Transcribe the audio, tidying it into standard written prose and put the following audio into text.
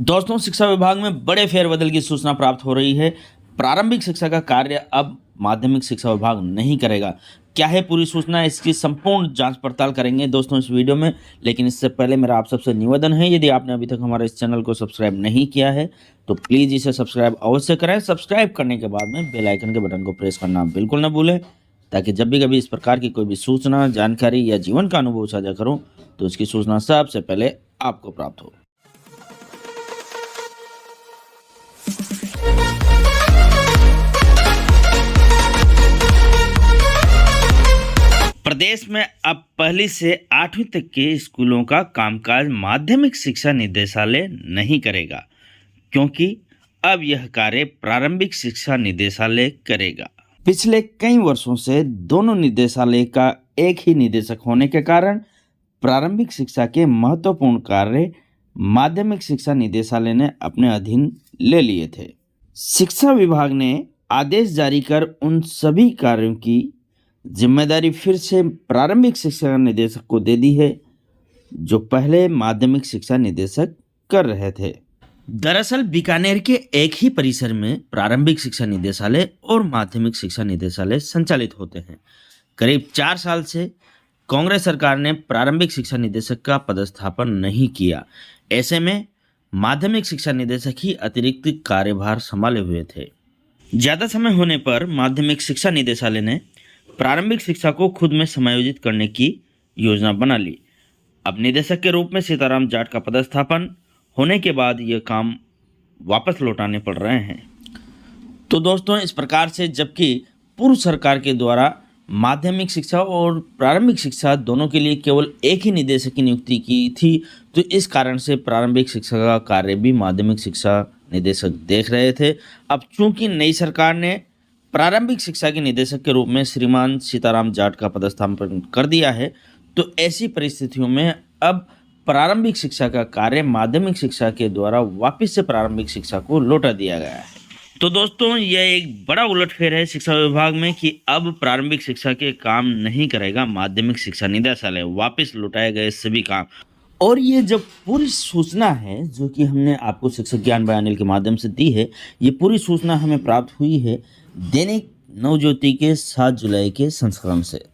दोस्तों, शिक्षा विभाग में बड़े फेरबदल की सूचना प्राप्त हो रही है। प्रारंभिक शिक्षा का कार्य अब माध्यमिक शिक्षा विभाग नहीं करेगा। क्या है पूरी सूचना, इसकी संपूर्ण जांच पड़ताल करेंगे दोस्तों इस वीडियो में। लेकिन इससे पहले मेरा आप सबसे निवेदन है, यदि आपने अभी तक हमारे इस चैनल को सब्सक्राइब नहीं किया है तो प्लीज़ इसे सब्सक्राइब अवश्य करें। सब्सक्राइब करने के बाद में बेल आइकन के बटन को प्रेस करना बिल्कुल न भूलें, ताकि जब भी कभी इस प्रकार की कोई भी सूचना, जानकारी या जीवन का अनुभव साझा करूँ तो इसकी सूचना सबसे पहले आपको प्राप्त हो। प्रदेश में अब पहली से 8वीं तक के स्कूलों का कामकाज माध्यमिक शिक्षा निदेशालय नहीं करेगा, क्योंकि अब यह कार्य प्रारंभिक शिक्षा निदेशालय करेगा। पिछले कई वर्षों से दोनों निदेशालय का एक ही निदेशक होने के कारण प्रारंभिक शिक्षा के महत्वपूर्ण कार्य माध्यमिक शिक्षा निदेशालय ने अपने अधीन ले लिए थे। शिक्षा विभाग ने आदेश जारी कर उन सभी कार्यों की जिम्मेदारी फिर से प्रारंभिक शिक्षा निदेशक को दे दी है, जो पहले माध्यमिक शिक्षा निदेशक कर रहे थे। दरअसल बीकानेर के एक ही परिसर में प्रारंभिक शिक्षा निदेशालय और माध्यमिक शिक्षा निदेशालय संचालित होते हैं। करीब 4 साल से कांग्रेस सरकार ने प्रारंभिक शिक्षा निदेशक का पदस्थापन नहीं किया। ऐसे में माध्यमिक शिक्षा निदेशक ही अतिरिक्त कार्यभार संभाले हुए थे। ज़्यादा समय होने पर माध्यमिक शिक्षा निदेशालय ने प्रारंभिक शिक्षा को खुद में समायोजित करने की योजना बना ली। अब निदेशक के रूप में सीताराम जाट का पदस्थापन होने के बाद ये काम वापस लौटाने पड़ रहे हैं। तो दोस्तों, इस प्रकार से जबकि पूर्व सरकार के द्वारा माध्यमिक शिक्षा और प्रारंभिक शिक्षा दोनों के लिए केवल एक ही निदेशक की नियुक्ति की थी, तो इस कारण से प्रारंभिक शिक्षा का कार्य भी माध्यमिक शिक्षा निदेशक देख रहे थे। अब चूंकि नई सरकार ने प्रारंभिक शिक्षा के निदेशक के रूप में श्रीमान सीताराम जाट का पदस्थापन कर दिया है, तो ऐसी परिस्थितियों में अब प्रारंभिक शिक्षा का कार्य माध्यमिक शिक्षा के द्वारा वापस से प्रारंभिक शिक्षा को लौटा दिया गया है। तो दोस्तों, यह एक बड़ा उलटफेर है शिक्षा विभाग में कि अब प्रारंभिक शिक्षा के काम नहीं करेगा माध्यमिक शिक्षा निदेशालय, वापस लौटाए गए सभी काम। और ये जब पूरी सूचना है जो कि हमने आपको शिक्षक ज्ञान बयान के माध्यम से दी है, ये पूरी सूचना हमें प्राप्त हुई है दैनिक नवज्योति के 7 जुलाई के संस्करण से।